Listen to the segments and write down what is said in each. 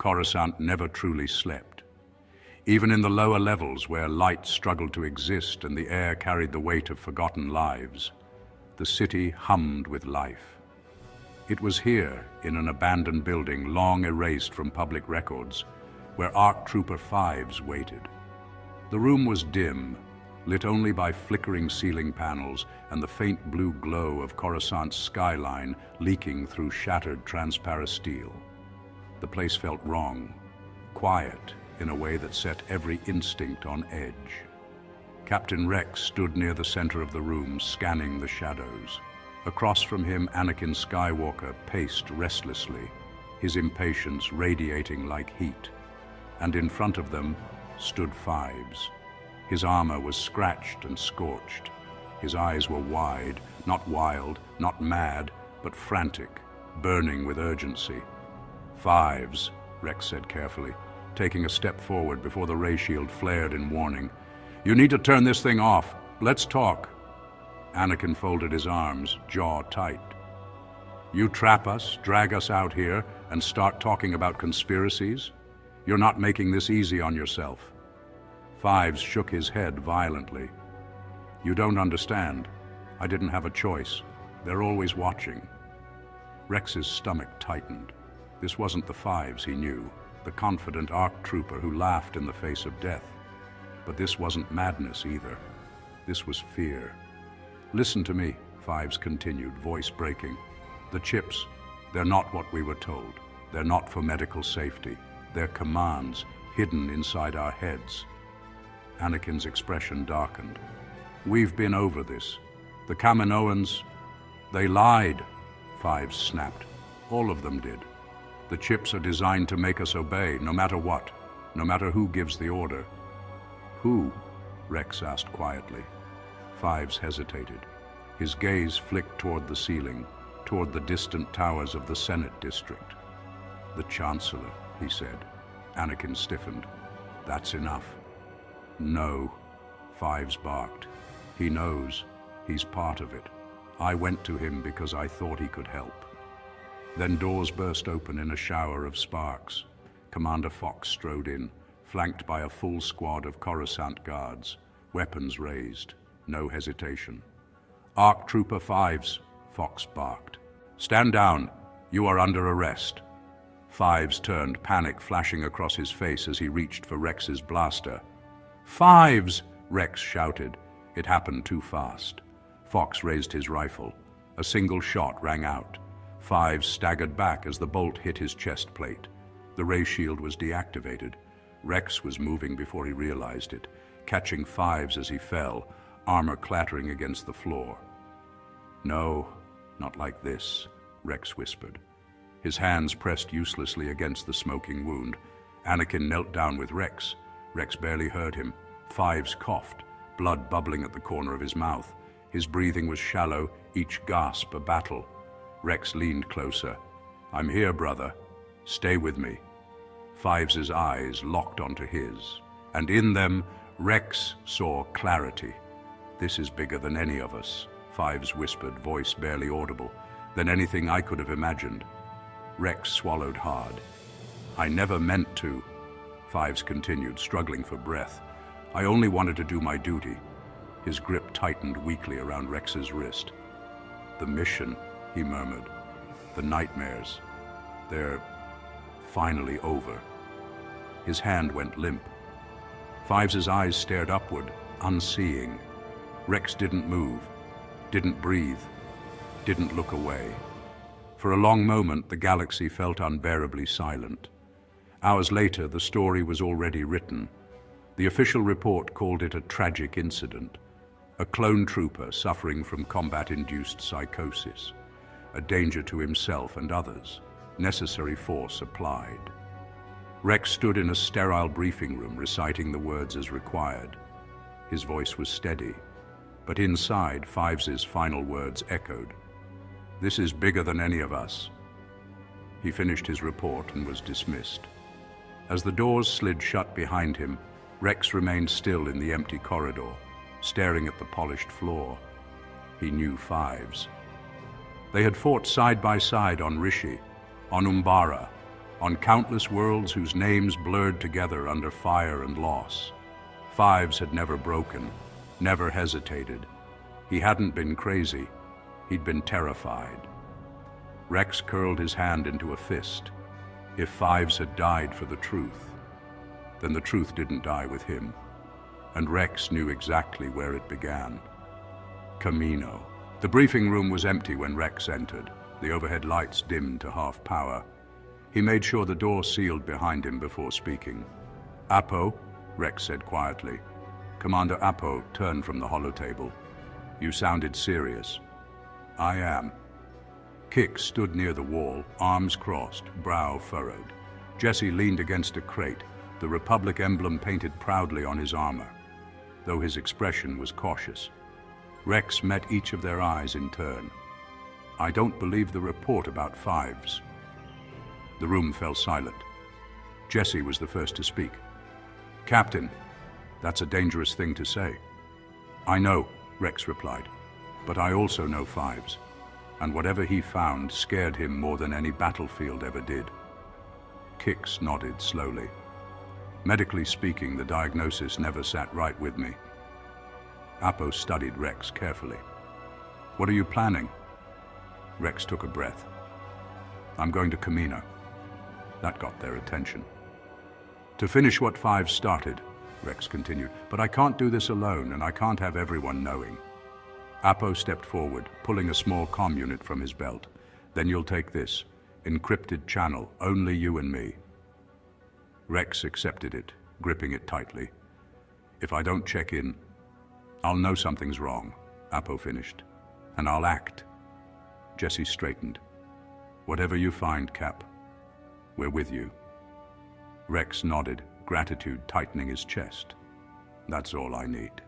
Coruscant never truly slept. Even in the lower levels where light struggled to exist and the air carried the weight of forgotten lives, the city hummed with life. It was here, in an abandoned building long erased from public records, where ARC Trooper 5s waited. The room was dim, lit only by flickering ceiling panels and the faint blue glow of Coruscant's skyline leaking through shattered transparasteel. The place felt wrong, quiet in a way that set every instinct on edge. Captain Rex stood near the center of the room, scanning the shadows. Across from him, Anakin Skywalker paced restlessly, his impatience radiating like heat. And in front of them stood 5s. His armor was scratched and scorched. His eyes were wide, not wild, not mad, but frantic, burning with urgency. 5s, Rex said carefully, taking a step forward before the ray shield flared in warning. You need to turn this thing off. Let's talk. Anakin folded his arms, jaw tight. You trap us, drag us out here, and start talking about conspiracies? You're not making this easy on yourself. 5s shook his head violently. You don't understand. I didn't have a choice. They're always watching. Rex's stomach tightened. This wasn't the 5s he knew, the confident ARC trooper who laughed in the face of death. But this wasn't madness either. This was fear. Listen to me, 5s continued, voice breaking. The chips, they're not what we were told. They're not for medical safety. They're commands hidden inside our heads. Anakin's expression darkened. We've been over this. The Kaminoans, they lied, 5s snapped. All of them did. The chips are designed to make us obey, no matter what, no matter who gives the order. Who? Rex asked quietly. 5s hesitated. His gaze flicked toward the ceiling, toward the distant towers of the Senate district. The Chancellor, he said. Anakin stiffened. That's enough. No, 5s barked. He knows. He's part of it. I went to him because I thought he could help. Then doors burst open in a shower of sparks. Commander Fox strode in, flanked by a full squad of Coruscant guards, weapons raised, no hesitation. ARC Trooper 5s, Fox barked. Stand down. You are under arrest. 5s turned, panic flashing across his face as he reached for Rex's blaster. 5s! Rex shouted. It happened too fast. Fox raised his rifle. A single shot rang out. 5s staggered back as the bolt hit his chest plate. The ray shield was deactivated. Rex was moving before he realized it, catching 5s as he fell, armor clattering against the floor. No, not like this, Rex whispered. His hands pressed uselessly against the smoking wound. Anakin knelt down with Rex. Rex barely heard him. 5s coughed, blood bubbling at the corner of his mouth. His breathing was shallow, each gasp a battle. Rex leaned closer. I'm here, brother. Stay with me. 5s' eyes locked onto his, and in them, Rex saw clarity. This is bigger than any of us, 5s whispered, voice barely audible, than anything I could have imagined. Rex swallowed hard. I never meant to, 5s continued, struggling for breath. I only wanted to do my duty. His grip tightened weakly around Rex's wrist. The mission, he murmured. The nightmares. They're finally over. His hand went limp. 5s' eyes stared upward, unseeing. Rex didn't move, didn't breathe, didn't look away. For a long moment, the galaxy felt unbearably silent. Hours later, the story was already written. The official report called it a tragic incident. A clone trooper suffering from combat-induced psychosis. A danger to himself and others. Necessary force applied. Rex stood in a sterile briefing room reciting the words as required. His voice was steady, but inside, 5s' final words echoed. This is bigger than any of us. He finished his report and was dismissed. As the doors slid shut behind him, Rex remained still in the empty corridor, staring at the polished floor. He knew 5s. They had fought side by side on Rishi, on Umbara, on countless worlds whose names blurred together under fire and loss. Fives had never broken, never hesitated. He hadn't been crazy, he'd been terrified. Rex curled his hand into a fist. If Fives had died for the truth, then the truth didn't die with him. And Rex knew exactly where it began. Camino. The briefing room was empty when Rex entered, the overhead lights dimmed to half power. He made sure the door sealed behind him before speaking. "Apo," Rex said quietly. Commander Apo turned from the holotable. "You sounded serious." "I am." Kix stood near the wall, arms crossed, brow furrowed. Jesse leaned against a crate, the Republic emblem painted proudly on his armor, though his expression was cautious. Rex met each of their eyes in turn. "I don't believe the report about Fives." The room fell silent. Jesse was the first to speak. "Captain, that's a dangerous thing to say." "I know," Rex replied, "but I also know Fives, and whatever he found scared him more than any battlefield ever did." Kix nodded slowly. "Medically speaking, the diagnosis never sat right with me." Apo studied Rex carefully. "What are you planning?" Rex took a breath. "I'm going to Camino." That got their attention. "To finish what Fives started," Rex continued, "but I can't do this alone, and I can't have everyone knowing." Apo stepped forward, pulling a small comm unit from his belt. "Then you'll take this. Encrypted channel, only you and me." Rex accepted it, gripping it tightly. "If I don't check in, I'll know something's wrong," Apo finished. "And I'll act." Jesse straightened. "Whatever you find, Cap, we're with you." Rex nodded, gratitude tightening his chest. "That's all I need."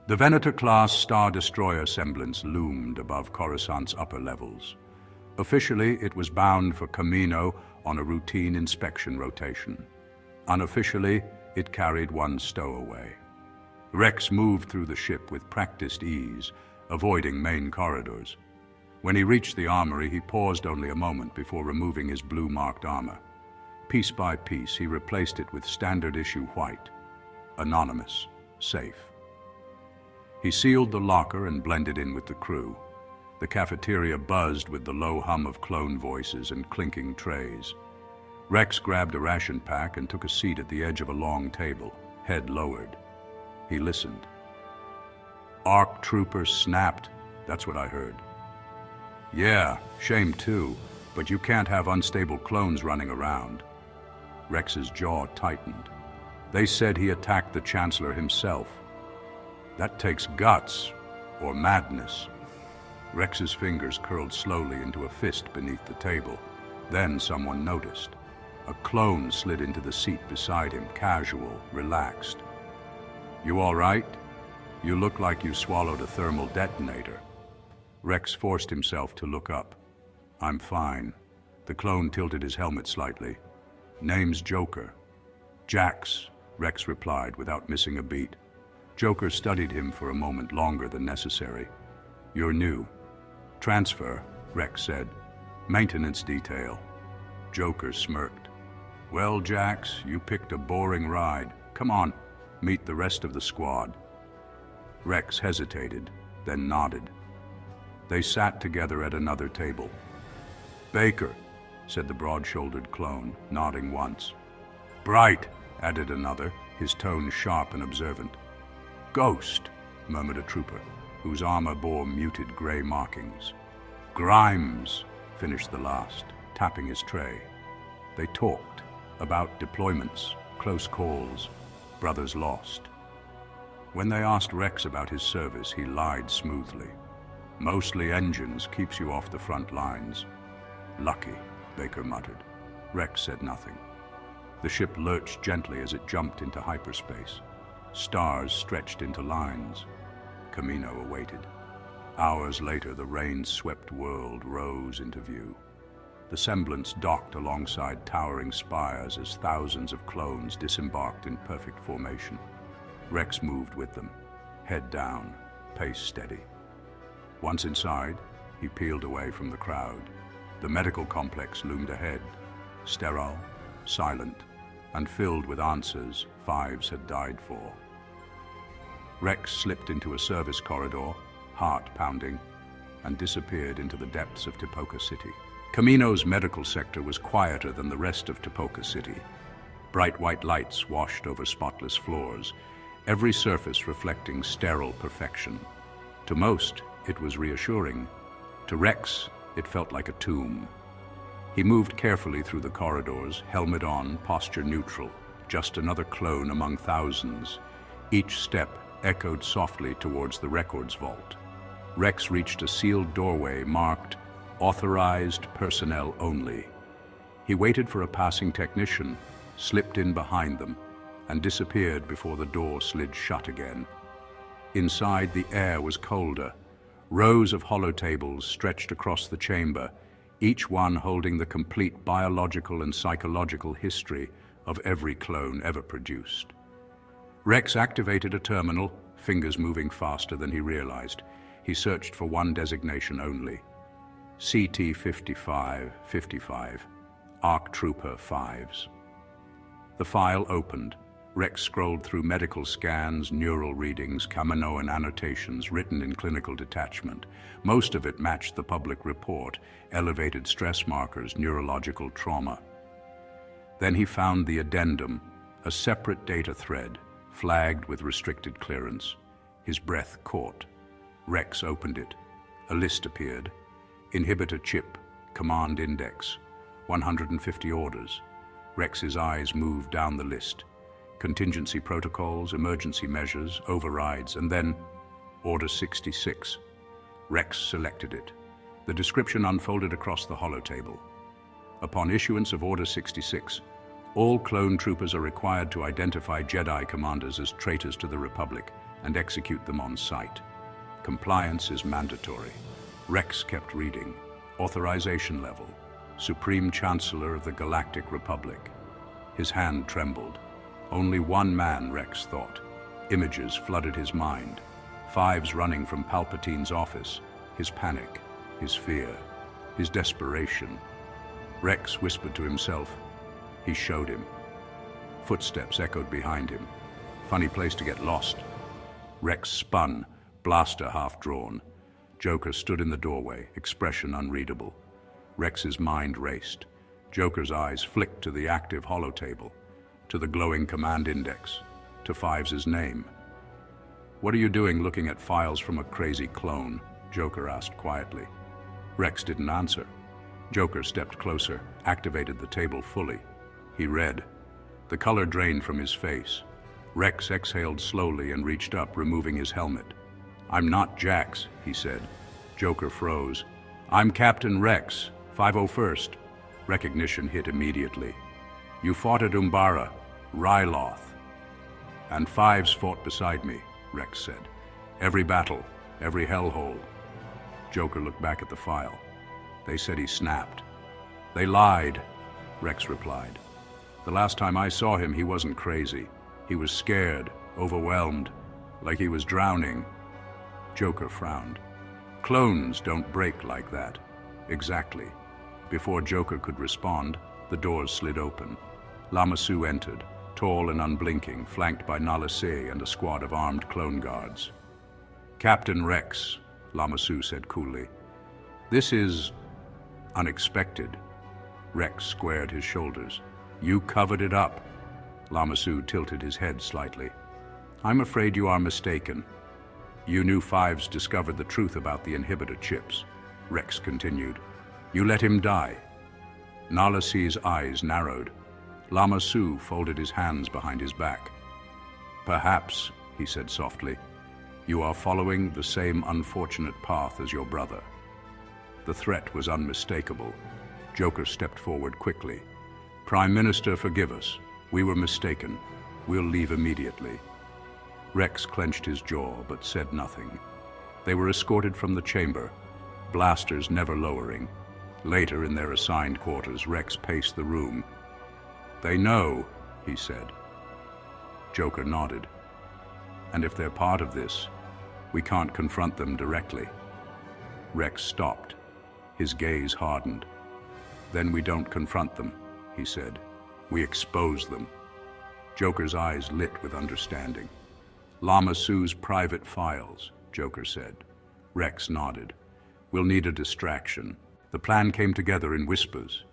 The Venator-class Star Destroyer semblance loomed above Coruscant's upper levels. Officially, it was bound for Camino on a routine inspection rotation. Unofficially, it carried one stowaway. Rex moved through the ship with practiced ease, avoiding main corridors. When he reached the armory, he paused only a moment before removing his blue-marked armor. Piece by piece, he replaced it with standard-issue white. Anonymous. Safe. He sealed the locker and blended in with the crew. The cafeteria buzzed with the low hum of clone voices and clinking trays. Rex grabbed a ration pack and took a seat at the edge of a long table, head lowered. He listened. "ARC trooper snapped," that's what I heard. "Yeah, shame too, but you can't have unstable clones running around." Rex's jaw tightened. "They said he attacked the Chancellor himself. That takes guts, or madness." Rex's fingers curled slowly into a fist beneath the table. Then someone noticed. A clone slid into the seat beside him, casual, relaxed. "You all right? You look like you swallowed a thermal detonator." Rex forced himself to look up. "I'm fine." The clone tilted his helmet slightly. "Name's Joker." "Jax," Rex replied without missing a beat. Joker studied him for a moment longer than necessary. "You're new." "Transfer," Rex said. "Maintenance detail." Joker smirked. "Well, Jax, you picked a boring ride. Come on, meet the rest of the squad." Rex hesitated, then nodded. They sat together at another table. "Baker," said the broad-shouldered clone, nodding once. "Bright," added another, his tone sharp and observant. "Ghost," murmured a trooper, whose armor bore muted gray markings. "Grimes," finished the last, tapping his tray. They talked about deployments, close calls, brothers lost. When they asked Rex about his service, he lied smoothly. "Mostly engines, keeps you off the front lines." "Lucky," Baker muttered. Rex said nothing. The ship lurched gently as it jumped into hyperspace. Stars stretched into lines. Camino awaited. Hours later, the rain-swept world rose into view. The semblance docked alongside towering spires as thousands of clones disembarked in perfect formation. Rex moved with them, head down, pace steady. Once inside, he peeled away from the crowd. The medical complex loomed ahead. sterile, silent, and filled with answers Fives had died for. Rex slipped into a service corridor, heart pounding, and disappeared into the depths of Tipoca City. Camino's medical sector was quieter than the rest of Tipoca City. Bright white lights washed over spotless floors, every surface reflecting sterile perfection. To most, it was reassuring. To Rex, it felt like a tomb. He moved carefully through the corridors, helmet on, posture neutral, just another clone among thousands. Each step echoed softly towards the records vault. Rex reached a sealed doorway marked "Authorized Personnel Only." He waited for a passing technician, slipped in behind them, and disappeared before the door slid shut again. Inside, the air was colder. Rows of holotables stretched across the chamber, each one holding the complete biological and psychological history of every clone ever produced. Rex activated a terminal, fingers moving faster than he realized. He searched for one designation only: CT-5555, ARC Trooper 5s. The file opened. Rex scrolled through medical scans, neural readings, Kaminoan annotations written in clinical detachment. Most of it matched the public report: elevated stress markers, neurological trauma. Then he found the addendum, a separate data thread, flagged with restricted clearance. His breath caught. Rex opened it. A list appeared. Inhibitor chip, command index, 150 orders. Rex's eyes moved down the list. Contingency protocols, emergency measures, overrides, and then Order 66. Rex selected it. The description unfolded across the holotable. Upon issuance of Order 66, all clone troopers are required to identify Jedi commanders as traitors to the Republic and execute them on sight. Compliance is mandatory. Rex kept reading. Authorization level: Supreme Chancellor of the Galactic Republic. His hand trembled. Only one man, Rex thought. Images flooded his mind. Fives running from Palpatine's office. His panic, his fear, his desperation. Rex whispered to himself. He showed him. Footsteps echoed behind him. Funny place to get lost. Rex spun, blaster half drawn. Joker stood in the doorway, expression unreadable. Rex's mind raced. Joker's eyes flicked to the active holotable, to the glowing command index, to Fives' name. "What are you doing looking at files from a crazy clone?" Joker asked quietly. Rex didn't answer. Joker stepped closer, activated the table fully. He read. The color drained from his face. Rex exhaled slowly and reached up, removing his helmet. "I'm not Jax," he said. Joker froze. "I'm Captain Rex, 501st. Recognition hit immediately. "You fought at Umbara, Ryloth." "And Fives fought beside me," Rex said. "Every battle, every hellhole." Joker looked back at the file. "They said he snapped." "They lied," Rex replied. "The last time I saw him, he wasn't crazy. He was scared, overwhelmed, like he was drowning." Joker frowned. "Clones don't break like that." "Exactly." Before Joker could respond, the doors slid open. Lama Su entered, tall and unblinking, flanked by Nala Se and a squad of armed clone guards. "Captain Rex," Lama Su said coolly. "This is unexpected." Rex squared his shoulders. "You covered it up." Lama Su tilted his head slightly. "I'm afraid you are mistaken. You knew Fives discovered the truth about the inhibitor chips." Rex continued. "You let him die." Nala Se's eyes narrowed. Lama Su folded his hands behind his back. "Perhaps," he said softly, "you are following the same unfortunate path as your brother." The threat was unmistakable. Joker stepped forward quickly. "Prime Minister, forgive us. We were mistaken. We'll leave immediately." Rex clenched his jaw, but said nothing. They were escorted from the chamber, blasters never lowering. Later, in their assigned quarters, Rex paced the room. "They know," he said. Joker nodded. "And if they're part of this, we can't confront them directly." Rex stopped. His gaze hardened. "Then we don't confront them," he said. We expose them. Joker's eyes lit with understanding. Lama Su's private files, Joker said. Rex nodded. We'll need a distraction. The plan came together in whispers.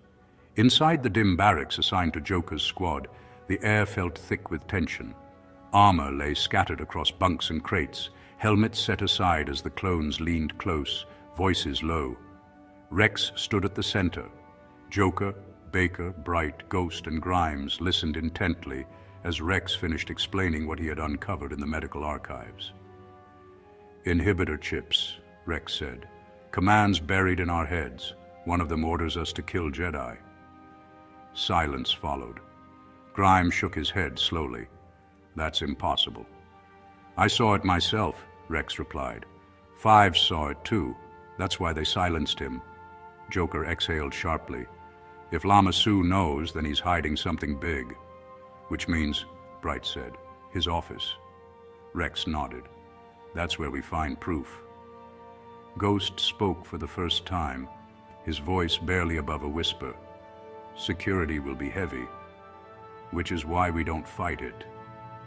Inside the dim barracks assigned to Joker's squad, the air felt thick with tension. Armor lay scattered across bunks and crates, helmets set aside as the clones leaned close, voices low. Rex stood at the center. Joker, Baker, Bright, Ghost, and Grimes listened intently as Rex finished explaining what he had uncovered in the medical archives. Inhibitor chips, Rex said. Commands buried in our heads. One of them orders us to kill Jedi. Silence followed. Grimes shook his head slowly. That's impossible. I saw it myself, Rex replied. 5 saw it too. That's why they silenced him. Joker exhaled sharply. If Lama Su knows, then he's hiding something big. Which means, Bright said, his office. Rex nodded. That's where we find proof. Ghost spoke for the first time, his voice barely above a whisper. Security will be heavy, which is why we don't fight it,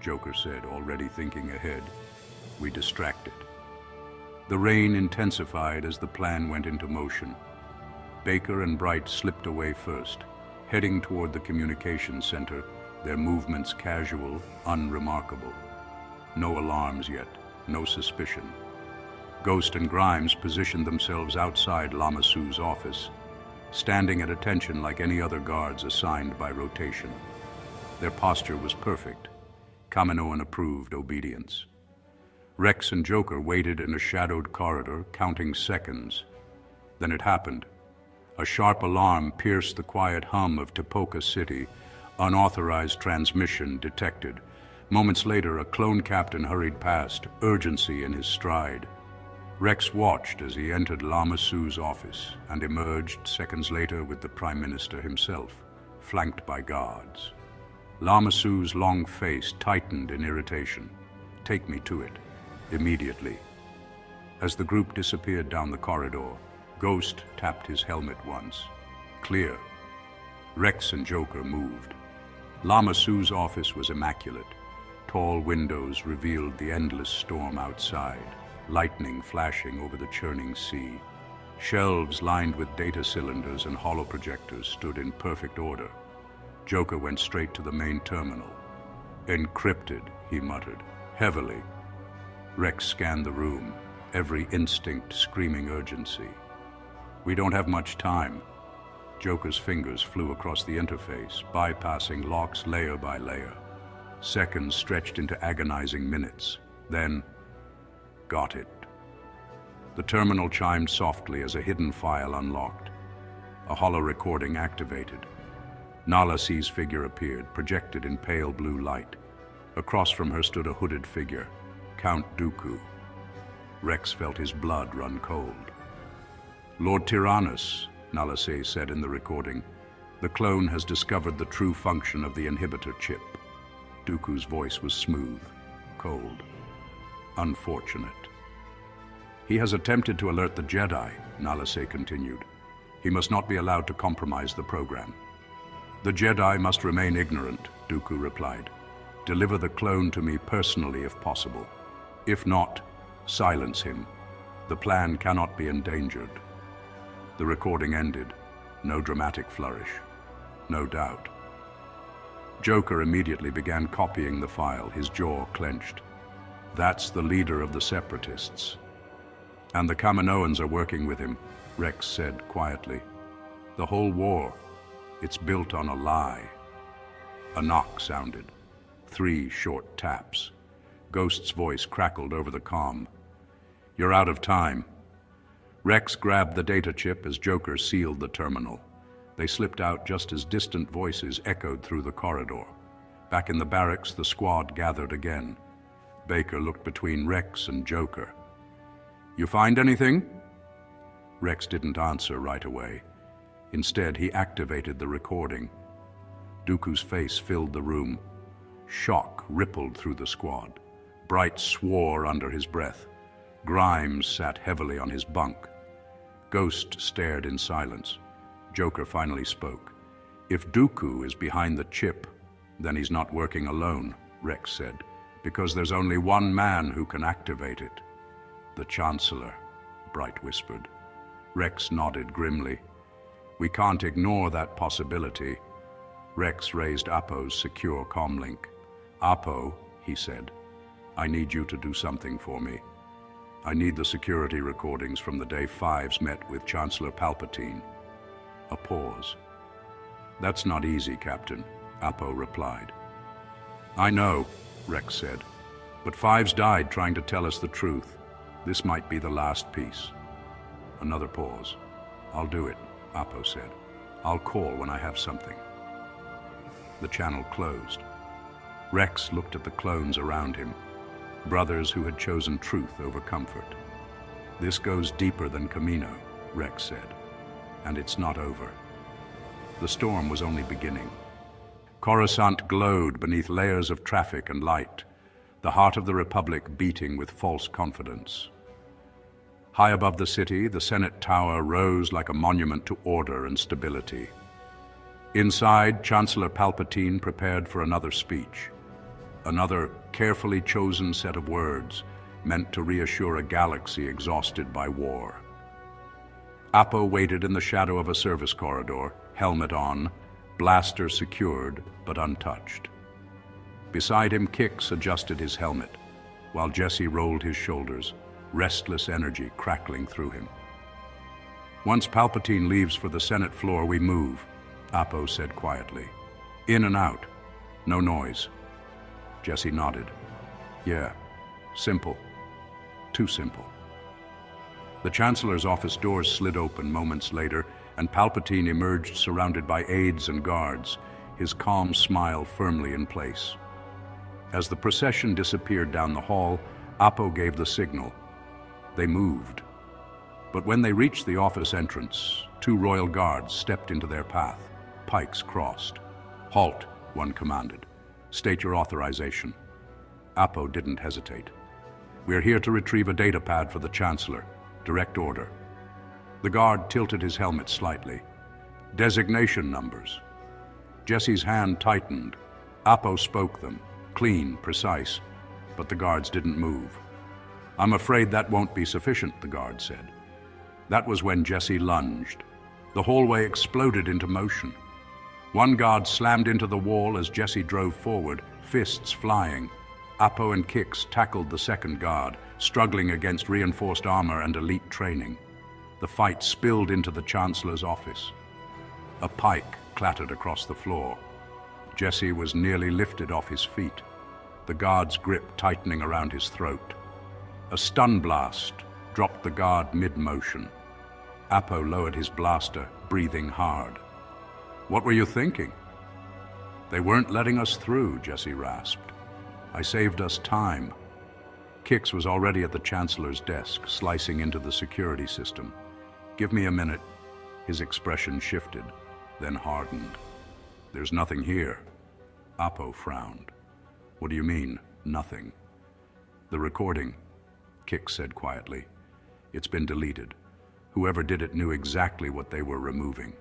Joker said, already thinking ahead. We distract it. The rain intensified as the plan went into motion. Baker and Bright slipped away first, heading toward the communications center, their movements casual, unremarkable. No alarms yet, no suspicion. Ghost and Grimes positioned themselves outside Lama Su's office, standing at attention like any other guards assigned by rotation. Their posture was perfect. Kaminoan-approved obedience. Rex and Joker waited in a shadowed corridor, counting seconds. Then it happened. A sharp alarm pierced the quiet hum of Tipoca City. Unauthorized transmission detected. Moments later, a clone captain hurried past, urgency in his stride. Rex watched as he entered Lama Su's office and emerged seconds later with the Prime Minister himself, flanked by guards. Lama Su's long face tightened in irritation. Take me to it, immediately. As the group disappeared down the corridor, Ghost tapped his helmet once. Clear. Rex and Joker moved. Lama Su's office was immaculate. Tall windows revealed the endless storm outside, lightning flashing over the churning sea. Shelves lined with data cylinders and holoprojectors stood in perfect order. Joker went straight to the main terminal. Encrypted, he muttered, heavily. Rex scanned the room, every instinct screaming urgency. We don't have much time. Joker's fingers flew across the interface, bypassing locks layer by layer. Seconds stretched into agonizing minutes. Then, got it. The terminal chimed softly as a hidden file unlocked. A holo recording activated. Nala C's figure appeared, projected in pale blue light. Across from her stood a hooded figure, Count Dooku. Rex felt his blood run cold. Lord Tyrannus, Nala C said in the recording, the clone has discovered the true function of the inhibitor chip. Dooku's voice was smooth, cold, unfortunate. He has attempted to alert the Jedi, Nala C continued. He must not be allowed to compromise the program. The Jedi must remain ignorant, Dooku replied. Deliver the clone to me personally if possible. If not, silence him. The plan cannot be endangered. The recording ended. No dramatic flourish. No doubt. Joker immediately began copying the file, his jaw clenched. That's the leader of the Separatists. And the Kaminoans are working with him, Rex said quietly. The whole war, it's built on a lie. A knock sounded. 3 short taps. Ghost's voice crackled over the comm. You're out of time. Rex grabbed the data chip as Joker sealed the terminal. They slipped out just as distant voices echoed through the corridor. Back in the barracks, the squad gathered again. Baker looked between Rex and Joker. You find anything? Rex didn't answer right away. Instead, he activated the recording. Dooku's face filled the room. Shock rippled through the squad. Bright swore under his breath. Grimes sat heavily on his bunk. Ghost stared in silence. Joker finally spoke. If Dooku is behind the chip, then he's not working alone, Rex said, because there's only one man who can activate it. The Chancellor, Bright whispered. Rex nodded grimly. We can't ignore that possibility. Rex raised Apo's secure comlink. Apo, he said, I need you to do something for me. I need the security recordings from the day Fives met with Chancellor Palpatine. A pause. That's not easy, Captain, Apo replied. I know, Rex said, but Fives died trying to tell us the truth. This might be the last piece. Another pause. I'll do it, Apo said. I'll call when I have something. The channel closed. Rex looked at the clones around him, brothers who had chosen truth over comfort. This goes deeper than Camino, Rex said, and it's not over. The storm was only beginning. Coruscant glowed beneath layers of traffic and light, the heart of the Republic beating with false confidence. High above the city, the Senate Tower rose like a monument to order and stability. Inside, Chancellor Palpatine prepared for another speech, another carefully chosen set of words meant to reassure a galaxy exhausted by war. Apo waited in the shadow of a service corridor, helmet on, blaster secured but untouched. Beside him, Kix adjusted his helmet, while Jesse rolled his shoulders, restless energy crackling through him. Once Palpatine leaves for the Senate floor, we move, Apo said quietly. In and out, no noise. Jesse nodded. Yeah, simple. Too simple. The Chancellor's office doors slid open moments later, and Palpatine emerged surrounded by aides and guards, his calm smile firmly in place. As the procession disappeared down the hall, Apo gave the signal. They moved. But when they reached the office entrance, two royal guards stepped into their path, pikes crossed. Halt, one commanded. State your authorization. Apo didn't hesitate. We're here to retrieve a data pad for the Chancellor. Direct order. The guard tilted his helmet slightly. Designation numbers. Jesse's hand tightened. Apo spoke them, clean, precise, but the guards didn't move. I'm afraid that won't be sufficient, the guard said. That was when Jesse lunged. The hallway exploded into motion. One guard slammed into the wall as Jesse drove forward, fists flying. Apo and Kix tackled the second guard, struggling against reinforced armor and elite training. The fight spilled into the Chancellor's office. A pike clattered across the floor. Jesse was nearly lifted off his feet, the guard's grip tightening around his throat. A stun blast dropped the guard mid-motion. Apo lowered his blaster, breathing hard. What were you thinking? They weren't letting us through, Jesse rasped. I saved us time. Kix was already at the Chancellor's desk, slicing into the security system. Give me a minute. His expression shifted, then hardened. There's nothing here. Apo frowned. What do you mean, nothing? The recording, Kix said quietly. It's been deleted. Whoever did it knew exactly what they were removing.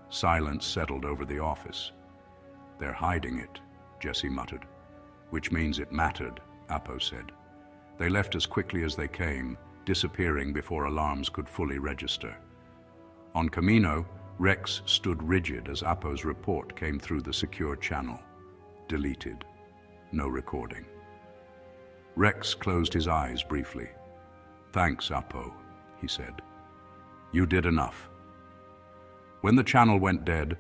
Silence settled over the office. They're hiding it, Jesse muttered. Which means it mattered, Apo said. They left as quickly as they came, disappearing before alarms could fully register. On Camino, Rex stood rigid as Apo's report came through the secure channel. Deleted. No recording. Rex closed his eyes briefly. Thanks, Apo, he said. You did enough. When the channel went dead,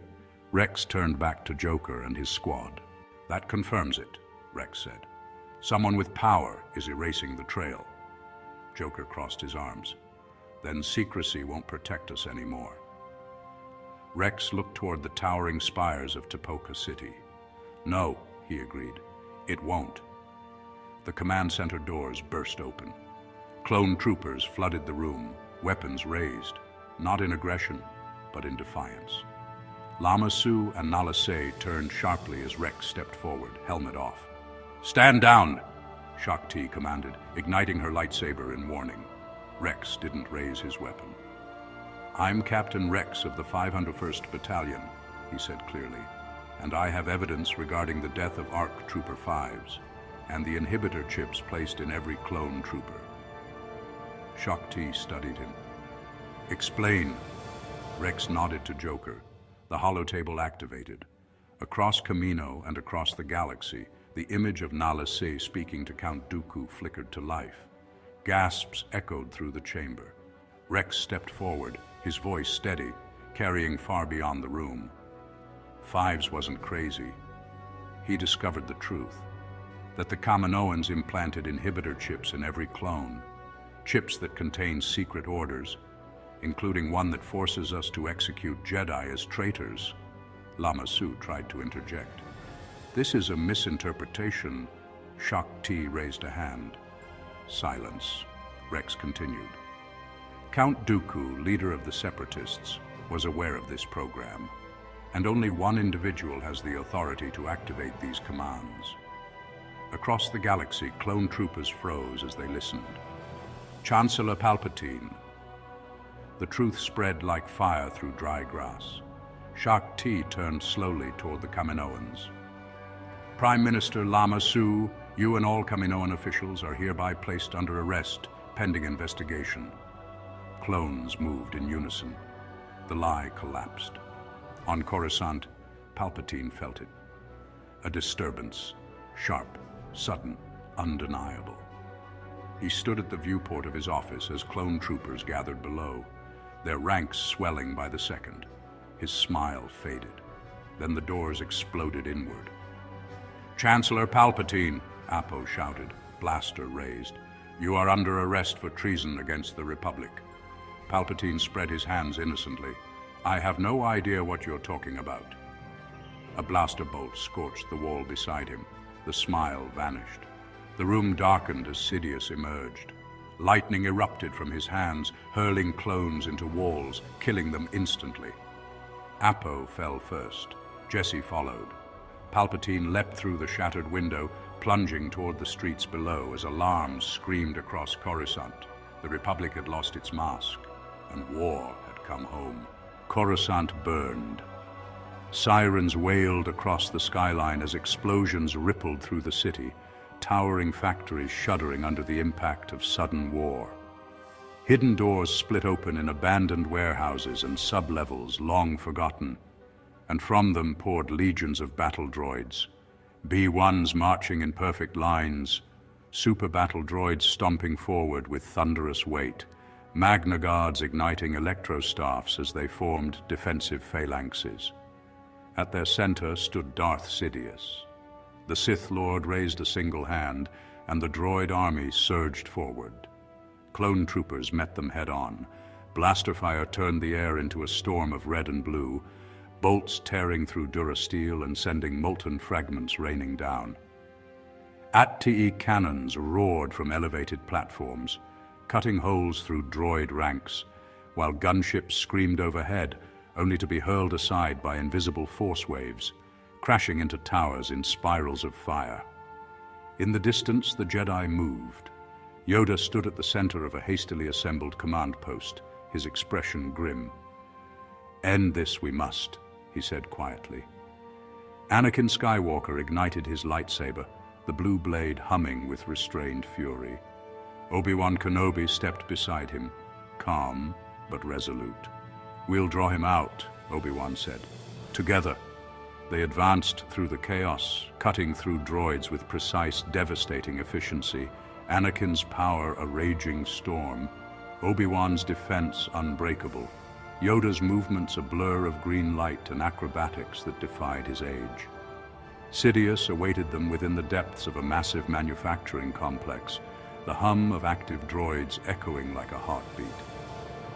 Rex turned back to Joker and his squad. That confirms it, Rex said. Someone with power is erasing the trail. Joker crossed his arms. Then secrecy won't protect us anymore. Rex looked toward the towering spires of Tipoca City. No, he agreed. It won't. The command center doors burst open. Clone troopers flooded the room, weapons raised, not in aggression, but in defiance. Lama Su and Nala Se turned sharply as Rex stepped forward, helmet off. Stand down, Shakti commanded, igniting her lightsaber in warning. Rex didn't raise his weapon. I'm Captain Rex of the 501st Battalion, he said clearly, "and I have evidence regarding the death of ARC Trooper 5s and the inhibitor chips placed in every clone trooper." Shakti studied him. "Explain." Rex nodded to Joker. The holotable activated. Across Camino and across the galaxy, the image of Nala Se speaking to Count Dooku flickered to life. Gasps echoed through the chamber. Rex stepped forward, his voice steady, carrying far beyond the room. Fives wasn't crazy. He discovered the truth, that the Kaminoans implanted inhibitor chips in every clone, chips that contain secret orders, including one that forces us to execute Jedi as traitors. Lama Su tried to interject. "This is a misinterpretation." Shakti raised a hand. Silence. Rex continued. "Count Dooku, leader of the Separatists, was aware of this program, and only one individual has the authority to activate these commands." Across the galaxy, clone troopers froze as they listened. "Chancellor Palpatine." The truth spread like fire through dry grass. Shakti turned slowly toward the Kaminoans. "Prime Minister Lama Su, you and all Kaminoan officials are hereby placed under arrest, pending investigation." Clones moved in unison. The lie collapsed. On Coruscant, Palpatine felt it. A disturbance, sharp, sudden, undeniable. He stood at the viewport of his office as clone troopers gathered below, their ranks swelling by the second. His smile faded. Then the doors exploded inward. "Chancellor Palpatine," Apo shouted, blaster raised, "you are under arrest for treason against the Republic." Palpatine spread his hands innocently. "I have no idea what you're talking about." A blaster bolt scorched the wall beside him. The smile vanished. The room darkened as Sidious emerged. Lightning erupted from his hands, hurling clones into walls, killing them instantly. Apo fell first. Jesse followed. Palpatine leapt through the shattered window, plunging toward the streets below as alarms screamed across Coruscant. The Republic had lost its mask, and war had come home. Coruscant burned. Sirens wailed across the skyline as explosions rippled through the city, towering factories shuddering under the impact of sudden war. Hidden doors split open in abandoned warehouses and sub-levels long forgotten, and from them poured legions of battle droids. B-1s marching in perfect lines, super battle droids stomping forward with thunderous weight, Magna Guards igniting electrostaffs as they formed defensive phalanxes. At their center stood Darth Sidious. The Sith Lord raised a single hand, and the droid army surged forward. Clone troopers met them head-on. Blaster fire turned the air into a storm of red and blue, bolts tearing through durasteel and sending molten fragments raining down. AT-TE cannons roared from elevated platforms, cutting holes through droid ranks, while gunships screamed overhead, only to be hurled aside by invisible force waves, crashing into towers in spirals of fire. In the distance, the Jedi moved. Yoda stood at the center of a hastily assembled command post, his expression grim. "End this we must," he said quietly. Anakin Skywalker ignited his lightsaber, the blue blade humming with restrained fury. Obi-Wan Kenobi stepped beside him, calm but resolute. "We'll draw him out," Obi-Wan said. "Together." They advanced through the chaos, cutting through droids with precise, devastating efficiency, Anakin's power a raging storm, Obi-Wan's defense unbreakable, Yoda's movements a blur of green light and acrobatics that defied his age. Sidious awaited them within the depths of a massive manufacturing complex, the hum of active droids echoing like a heartbeat.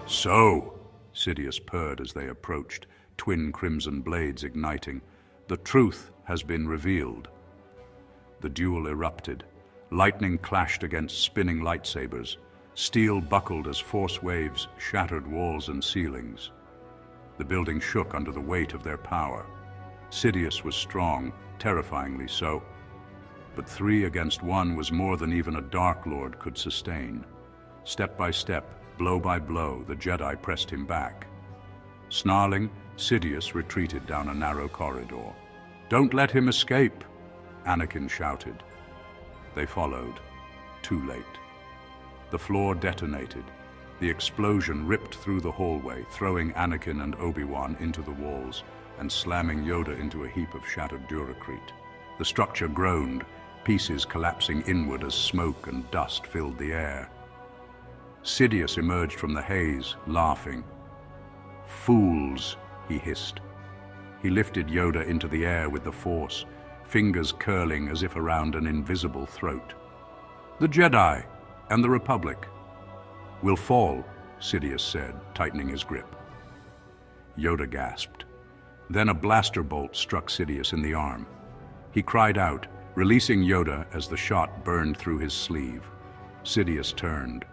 "So," Sidious purred as they approached, twin crimson blades igniting, "the truth has been revealed." The duel erupted. Lightning clashed against spinning lightsabers. Steel buckled as force waves shattered walls and ceilings. The building shook under the weight of their power. Sidious was strong, terrifyingly so. But 3 against 1 was more than even a Dark Lord could sustain. Step by step, blow by blow, the Jedi pressed him back. Snarling, Sidious retreated down a narrow corridor. "Don't let him escape!" Anakin shouted. They followed, too late. The floor detonated. The explosion ripped through the hallway, throwing Anakin and Obi-Wan into the walls and slamming Yoda into a heap of shattered duracrete. The structure groaned, pieces collapsing inward as smoke and dust filled the air. Sidious emerged from the haze, laughing. "Fools," he hissed. He lifted Yoda into the air with the Force, fingers curling as if around an invisible throat. "The Jedi and the Republic will fall," Sidious said, tightening his grip. Yoda gasped. Then a blaster bolt struck Sidious in the arm. He cried out, releasing Yoda as the shot burned through his sleeve. Sidious turned.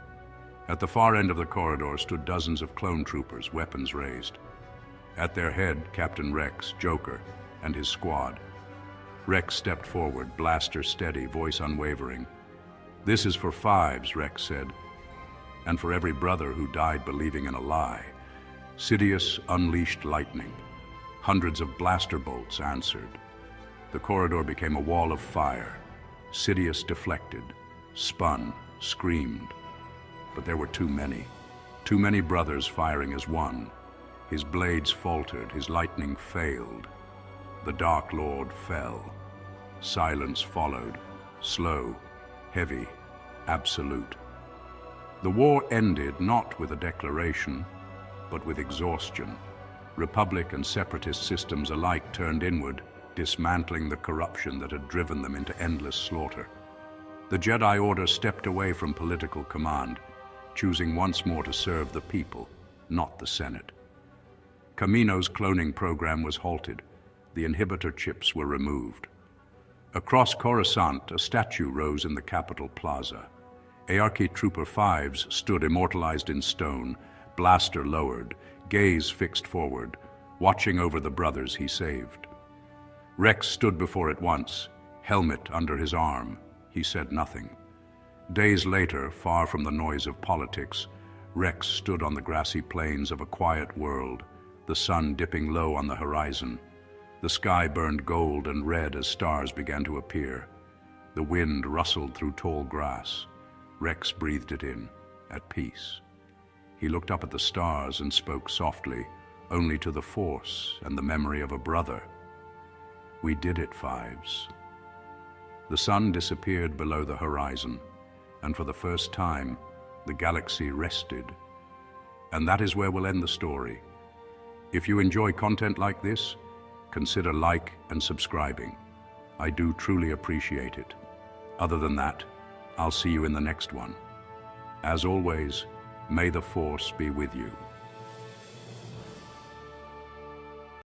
At the far end of the corridor stood dozens of clone troopers, weapons raised. At their head, Captain Rex, Joker, and his squad. Rex stepped forward, blaster steady, voice unwavering. "This is for Fives," Rex said, "and for every brother who died believing in a lie." Sidious unleashed lightning. Hundreds of blaster bolts answered. The corridor became a wall of fire. Sidious deflected, spun, screamed. But there were too many brothers firing as one. His blades faltered, his lightning failed. The Dark Lord fell. Silence followed, slow, heavy, absolute. The war ended not with a declaration, but with exhaustion. Republic and separatist systems alike turned inward, dismantling the corruption that had driven them into endless slaughter. The Jedi Order stepped away from political command, choosing once more to serve the people, not the Senate. Kamino's cloning program was halted. The inhibitor chips were removed. Across Coruscant, a statue rose in the Capitol Plaza. Aarki Trooper Fives stood immortalized in stone, blaster lowered, gaze fixed forward, watching over the brothers he saved. Rex stood before it once, helmet under his arm. He said nothing. Days later, far from the noise of politics, Rex stood on the grassy plains of a quiet world, the sun dipping low on the horizon. The sky burned gold and red as stars began to appear. The wind rustled through tall grass. Rex breathed it in, at peace. He looked up at the stars and spoke softly, only to the Force and the memory of a brother. "We did it, Fives." The sun disappeared below the horizon, and for the first time, the galaxy rested. And that is where we'll end the story. If you enjoy content like this, consider like and subscribing. I do truly appreciate it. Other than that, I'll see you in the next one. As always, may the Force be with you.